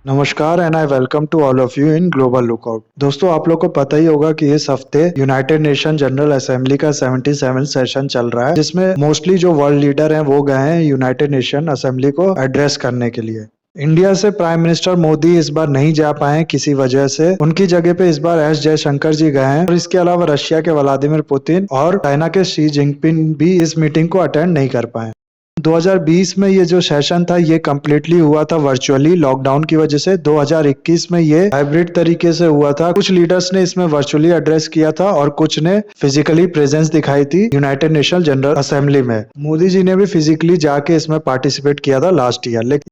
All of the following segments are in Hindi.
नमस्कार and I welcome to all of you in global lookout. दोस्तों, आप लोग को पता ही होगा कि इस हफ्ते यूनाइटेड नेशन जनरल असेंबली का 77 सेशन चल रहा है, जिसमें मोस्टली जो वर्ल्ड लीडर हैं वो गए हैं यूनाइटेड नेशन असेंबली को एड्रेस करने के लिए। इंडिया से प्राइम मिनिस्टर मोदी इस बार नहीं जा पाए किसी वजह से। उनकी जगह पे इस बार एस जयशंकर जी गए हैं और इसके अलावा रशिया के व्लादिमीर पुतिन और चाइना के शी जिनपिंग भी इस मीटिंग को अटेंड नहीं कर पाए। 2020 में ये जो सेशन था ये कम्प्लीटली हुआ था वर्चुअली लॉकडाउन की वजह से। 2021 में ये हाइब्रिड तरीके से हुआ था। कुछ लीडर्स ने इसमें वर्चुअली एड्रेस किया था और कुछ ने फिजिकली प्रेजेंस दिखाई थी यूनाइटेड नेशन जनरल असेंबली में। मोदी जी ने भी फिजिकली जाके इसमें पार्टिसिपेट किया था लास्ट ईयर। लेकिन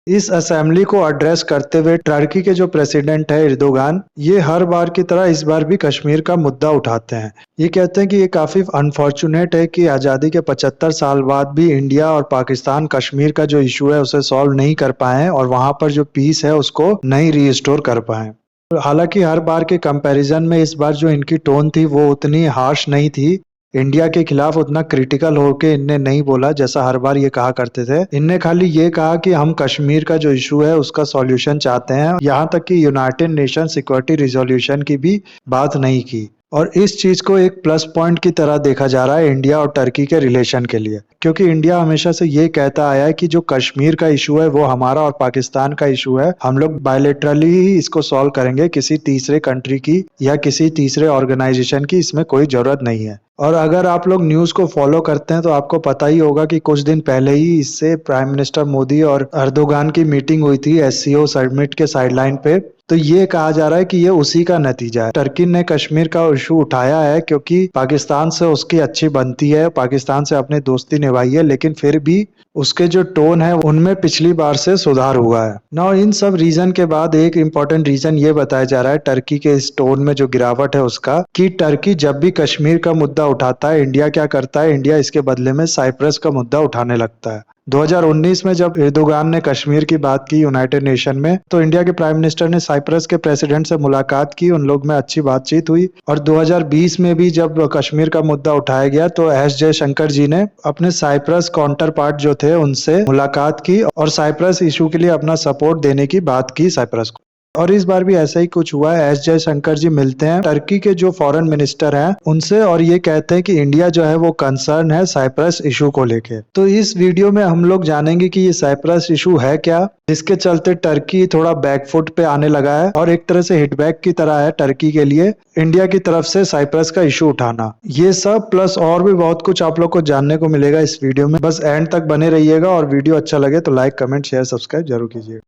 इस असेंबली को एड्रेस करते हुए टर्की के जो प्रेसिडेंट है एर्दोगान, ये हर बार की तरह इस बार भी कश्मीर का मुद्दा उठाते हैं। ये कहते हैं कि ये काफी अनफॉर्चुनेट है कि आज़ादी के 75 साल बाद भी इंडिया और पाकिस्तान कश्मीर का जो इशू है उसे सॉल्व नहीं कर पाए हैं और वहां पर जो पीस है उसको नहीं रीस्टोर कर पाए। हालांकि हर बार के कंपैरिजन में इस बार जो इनकी टोन थी वो उतनी हार्श नहीं थी। इंडिया के खिलाफ उतना क्रिटिकल होके इनने नहीं बोला जैसा हर बार ये कहा करते थे। इनने खाली ये कहा कि हम कश्मीर का जो इशू है उसका सॉल्यूशन चाहते हैं। यहाँ तक कि यूनाइटेड नेशन सिक्योरिटी रिजोल्यूशन की भी बात नहीं की। और इस चीज को एक प्लस पॉइंट की तरह देखा जा रहा है इंडिया और टर्की के रिलेशन के लिए, क्योंकि इंडिया हमेशा से ये कहता आया है कि जो कश्मीर का इशू है वो हमारा और पाकिस्तान का इशू है। हम लोग बायलैटरली ही इसको सॉल्व करेंगे, किसी तीसरे कंट्री की या किसी तीसरे ऑर्गेनाइजेशन की इसमें कोई जरूरत नहीं है। और अगर आप लोग न्यूज़ को फॉलो करते हैं तो आपको पता ही होगा कि कुछ दिन पहले ही इससे प्राइम मिनिस्टर मोदी और अर्दोगान की मीटिंग हुई थी एससीओ समिट के साइडलाइन पे। तो ये कहा जा रहा है कि ये उसी का नतीजा है। टर्की ने कश्मीर का इशू उठाया है क्योंकि पाकिस्तान से उसकी अच्छी बनती है, पाकिस्तान से अपनी दोस्ती निभाई है, लेकिन फिर भी उसके जो टोन है उनमें पिछली बार से सुधार हुआ है। नाउ इन सब रीजन के बाद एक इम्पोर्टेंट रीजन ये बताया जा रहा है टर्की के इस टोन में जो गिरावट है उसका, कि टर्की जब भी कश्मीर का मुद्दा उठाता है, इंडिया क्या करता है, इंडिया इसके बदले में साइप्रस का मुद्दा उठाने लगता है। 2019 में जब एर्दोगान ने कश्मीर की बात की यूनाइटेड नेशन में, तो इंडिया के प्राइम मिनिस्टर ने साइप्रस के प्रेसिडेंट से मुलाकात की, उन लोग में अच्छी बातचीत हुई। और 2020 में भी जब कश्मीर का मुद्दा उठाया गया तो एस जयशंकर जी ने अपने साइप्रस काउंटर पार्ट जो थे उनसे मुलाकात की और साइप्रस इशू के लिए अपना सपोर्ट देने की बात की साइप्रस को। और इस बार भी ऐसा ही कुछ हुआ है। एस जयशंकर जी मिलते हैं टर्की के जो फॉरेन मिनिस्टर हैं उनसे और ये कहते हैं कि इंडिया जो है वो कंसर्न है साइप्रस इशू को लेके। तो इस वीडियो में हम लोग जानेंगे कि ये साइप्रस इशू है क्या, जिसके चलते टर्की थोड़ा बैकफुट पे आने लगा है और एक तरह से हिटबैक की तरह है टर्की के लिए इंडिया की तरफ से साइप्रस का इशू उठाना। ये सब प्लस और भी बहुत कुछ आप लोग को जानने को मिलेगा इस वीडियो में। बस एंड तक बने रहिएगा और वीडियो अच्छा लगे तो लाइक, कमेंट, शेयर, सब्सक्राइब जरूर कीजिएगा।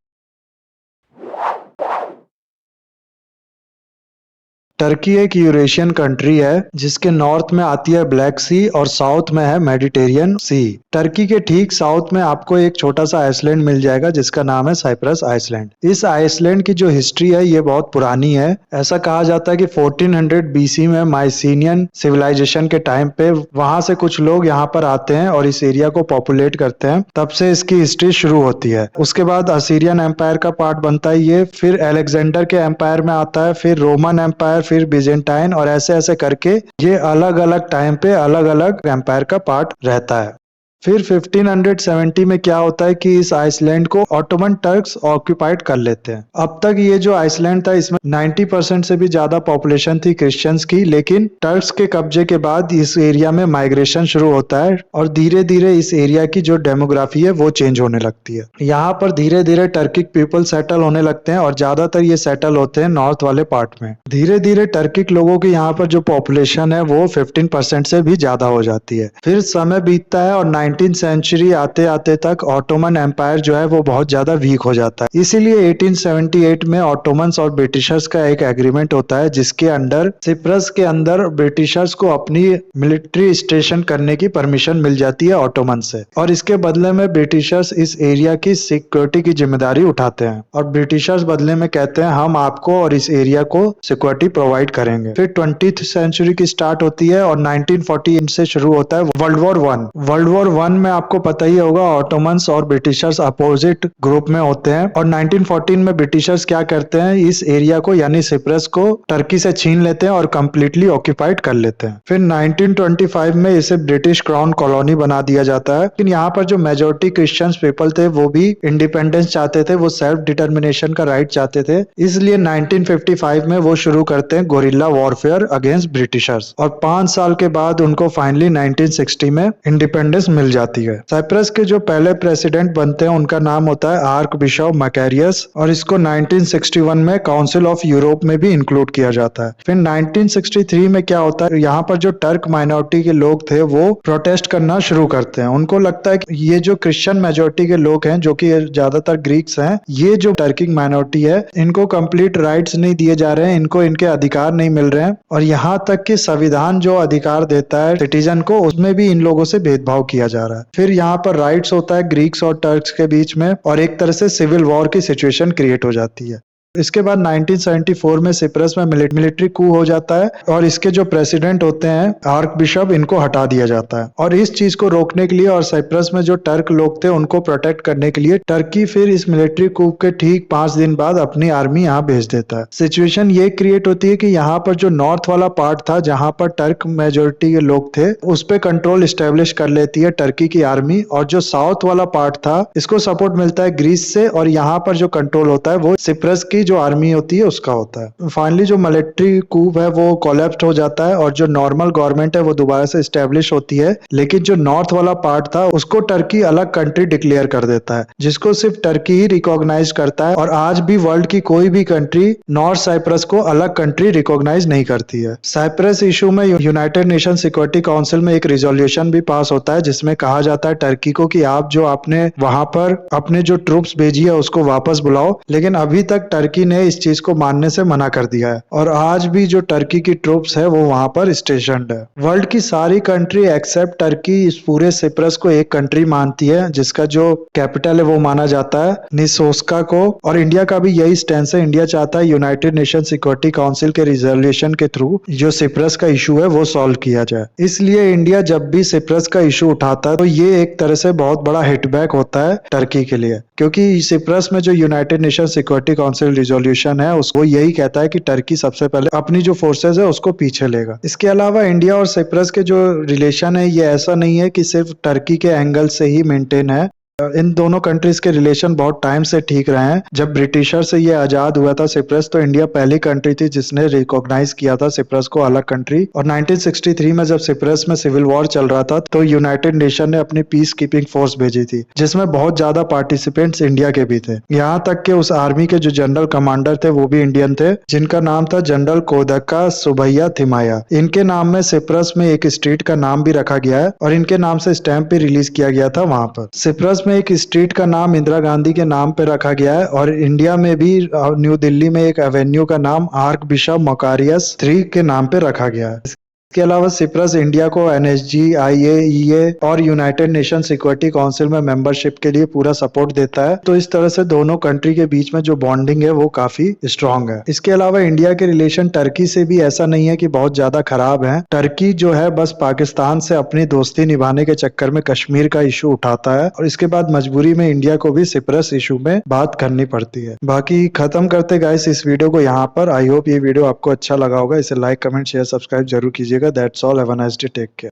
टर्की एक यूरेशियन कंट्री है जिसके नॉर्थ में आती है ब्लैक सी और साउथ में है मेडिटेरियन सी। टर्की के ठीक साउथ में आपको एक छोटा सा आइसलैंड मिल जाएगा जिसका नाम है साइप्रस आइसलैंड। इस आइसलैंड की जो हिस्ट्री है ये बहुत पुरानी है। ऐसा कहा जाता है कि 1400 बीसी में माइसीनियन सिविलाइजेशन के टाइम पे वहां से कुछ लोग यहाँ पर आते हैं और इस एरिया को पॉपुलेट करते हैं, तब से इसकी हिस्ट्री शुरू होती है। उसके बाद असीरियन एम्पायर का पार्ट बनता है ये, फिर अलेक्जेंडर के एम्पायर में आता है, फिर रोमन एम्पायर, फिर बिजेंटाइन, और ऐसे ऐसे करके ये अलग अलग टाइम पे अलग अलग एम्पायर का पार्ट रहता है। फिर 1570 में क्या होता है कि इस आइसलैंड को ऑटोमन टर्क्स ऑक्यूपाइड कर लेते हैं। अब तक ये जो आइसलैंड था इसमें 90% से भी ज्यादा पॉपुलेशन थी क्रिश्चियंस की, लेकिन टर्क्स के कब्जे के बाद इस एरिया में माइग्रेशन शुरू होता है और धीरे धीरे इस एरिया की जो डेमोग्राफी है वो चेंज होने लगती है। यहाँ पर धीरे धीरे टर्किक पीपल सेटल होने लगते हैं और ज्यादातर ये सेटल होते हैं नॉर्थ वाले पार्ट में। धीरे धीरे टर्किक लोगों की यहाँ पर जो पॉपुलेशन है वो 15% से भी ज्यादा हो जाती है। फिर समय बीतता है और 19th सेंचुरी आते आते तक ऑटोमन एम्पायर जो है वो बहुत ज्यादा वीक हो जाता है। इसीलिए 1878 में ऑटोमन्स और ब्रिटिशर्स का एक एग्रीमेंट होता है जिसके अंडर सिप्रस के अंदर ब्रिटिशर्स को अपनी मिलिट्री स्टेशन करने की परमिशन मिल जाती है ऑटोमन से, और इसके बदले में ब्रिटिशर्स इस एरिया की सिक्योरिटी की जिम्मेदारी उठाते हैं और ब्रिटिशर्स बदले में कहते हैं हम आपको और इस एरिया को सिक्योरिटी प्रोवाइड करेंगे। फिर 20th सेंचुरी की स्टार्ट होती है और 1940 से शुरू होता है world war one. World war 1941 में आपको पता ही होगा ऑटोमन्स और ब्रिटिशर्स अपोजिट ग्रुप में होते हैं और 1914 में ब्रिटिशर्स क्या करते हैं, इस एरिया को यानी सिप्रस को टर्की से छीन लेते हैं और कंप्लीटली ऑक्यूपाइड कर लेते हैं। फिर 1925 में इसे ब्रिटिश क्राउन कॉलोनी बना दिया जाता है। लेकिन यहाँ पर जो मेजोरिटी क्रिश्चियंस पीपल थे वो भी इंडिपेंडेंस चाहते थे, वो सेल्फ डिटर्मिनेशन का राइट चाहते थे, इसलिए 1955 में वो शुरू करते हैं गोरिल्ला वॉरफेयर अगेंस्ट ब्रिटिशर्स और 5 साल के बाद उनको फाइनली 1960 में इंडिपेंडेंस मिल जाती है। साइप्रस के जो पहले प्रेसिडेंट बनते हैं उनका नाम होता है आर्क बिशप मैकेरियस और इसको 1961 में काउंसिल ऑफ यूरोप में भी इंक्लूड किया जाता है। फिर 1963 में क्या होता है, यहाँ पर जो टर्क माइनॉरिटी के लोग थे वो प्रोटेस्ट करना शुरू करते हैं। उनको लगता है कि ये जो क्रिश्चियन मेजोरिटी के लोग हैं जो कि ज्यादातर ग्रीक्स हैं, ये जो टर्किक माइनॉरिटी है इनको कंप्लीट राइट्स नहीं दिए जा रहे हैं, इनको इनके अधिकार नहीं मिल रहे हैं और यहाँ तक कि संविधान जो अधिकार देता है सिटीजन को उसमें भी इन लोगों से भेदभाव किया जा रहा है। फिर यहाँ पर राइट्स होता है ग्रीक्स और टर्क्स के बीच में और एक तरह से सिविल वॉर की सिचुएशन क्रिएट हो जाती है। इसके बाद 1974 में सिप्रस में मिलिट्री कू हो जाता है और इसके जो प्रेसिडेंट होते हैं आर्क बिशप, इनको हटा दिया जाता है और इस चीज को रोकने के लिए और साइप्रस में जो टर्क लोग थे उनको प्रोटेक्ट करने के लिए टर्की फिर इस मिलिट्री कू के ठीक 5 दिन बाद अपनी आर्मी यहाँ भेज देता है। सिचुएशन ये क्रिएट होती है कि यहाँ पर जो नॉर्थ वाला पार्ट था जहाँ पर टर्क मेजोरिटी के लोग थे उस पर कंट्रोल स्टेब्लिश कर लेती है टर्की की आर्मी और जो साउथ वाला पार्ट था इसको सपोर्ट मिलता है ग्रीस से और यहाँ पर जो कंट्रोल होता है वो सिप्रस की जो आर्मी होती है उसका होता है। फाइनली जो मिलिट्री कूप है वो कोलैप्स हो जाता है और जो नॉर्मल गवर्नमेंट है वो दोबारा से स्टैब्लिश होती है, लेकिन जो नॉर्थ वाला पार्ट था उसको टर्की अलग कंट्री डिक्लेयर कर देता है जिसको सिर्फ टर्की ही रिकॉग्नाइज करता है और आज भी वर्ल्ड की कोई भी कंट्री नॉर्थ साइप्रस को अलग कंट्री रिकॉग्नाइज नहीं करती है। साइप्रस इशू में यूनाइटेड नेशन सिक्योरिटी काउंसिल में एक रिजोल्यूशन भी पास होता है जिसमें कहा जाता है टर्की को कि आप जो आपने वहां पर अपने जो ट्रूप्स भेजी है उसको वापस बुलाओ, लेकिन अभी तक टर्की ने इस चीज को मानने से मना कर दिया है और आज भी जो टर्की की ट्रूप्स है वो वहां पर स्टेशन्ड है। वर्ल्ड की सारी कंट्री एक्सेप्ट टर्की इस पूरे सिप्रस को एक कंट्री मानती है जिसका जो कैपिटल है वो माना जाता है निसोस्का को और इंडिया का भी यही स्टैंस है। इंडिया चाहता है यूनाइटेड नेशन सिक्योरिटी काउंसिल के रिजोल्यूशन के थ्रू जो सिप्रस का इशू है वो सॉल्व किया जाए, इसलिए इंडिया जब भी सिप्रस का इशू उठाता है तो ये एक तरह से बहुत बड़ा हिटबैक होता है टर्की के लिए, क्योंकि सिप्रस में जो United nation security council resolution है उसको यही कहता है कि टर्की सबसे पहले अपनी जो फोर्सेस है उसको पीछे लेगा। इसके अलावा इंडिया और सिप्रस के जो रिलेशन है ये ऐसा नहीं है कि सिर्फ टर्की के एंगल से ही मेंटेन है, इन दोनों कंट्रीज के रिलेशन बहुत टाइम से ठीक रहे हैं। जब ब्रिटिशर से ये आजाद हुआ था सिप्रस तो इंडिया पहली कंट्री थी जिसने रिकॉग्नाइज किया था सिप्रस को अलग कंट्री और 1963 में जब सिप्रस में सिविल वॉर चल रहा था तो यूनाइटेड नेशन ने अपनी पीस कीपिंग फोर्स भेजी थी जिसमें बहुत ज्यादा पार्टिसिपेंट्स इंडिया के भी थे, यहाँ तक के उस आर्मी के जो जनरल कमांडर थे वो भी इंडियन थे जिनका नाम था जनरल कोदक्का सुबैया थिमाया। इनके नाम में सिप्रस में एक स्ट्रीट का नाम भी रखा गया है और इनके नाम से स्टैंप भी रिलीज किया गया था वहां पर। सिप्रस में एक स्ट्रीट का नाम इंदिरा गांधी के नाम पे रखा गया है और इंडिया में भी न्यू दिल्ली में एक एवेन्यू का नाम आर्क बिशप मैकेरियस 3 के नाम पे रखा गया है। इसके अलावा सिप्रस इंडिया को NSG, IAEA और यूनाइटेड नेशन सिक्योरिटी काउंसिल में मेंबरशिप के लिए पूरा सपोर्ट देता है, तो इस तरह से दोनों कंट्री के बीच में जो बॉन्डिंग है वो काफी स्ट्रांग है। इसके अलावा इंडिया के रिलेशन टर्की से भी ऐसा नहीं है कि बहुत ज्यादा खराब है। टर्की जो है बस पाकिस्तान से अपनी दोस्ती निभाने के चक्कर में कश्मीर का इशू उठाता है और इसके बाद मजबूरी में इंडिया को भी सिप्रस इशू में बात करनी पड़ती है। बाकी खत्म करते गाइस इस वीडियो को यहाँ पर। आई होप ये वीडियो आपको अच्छा लगा होगा, इसे लाइक कमेंट शेयर सब्सक्राइब जरूर कीजिएगा। That's all. Have a nice day. Take care.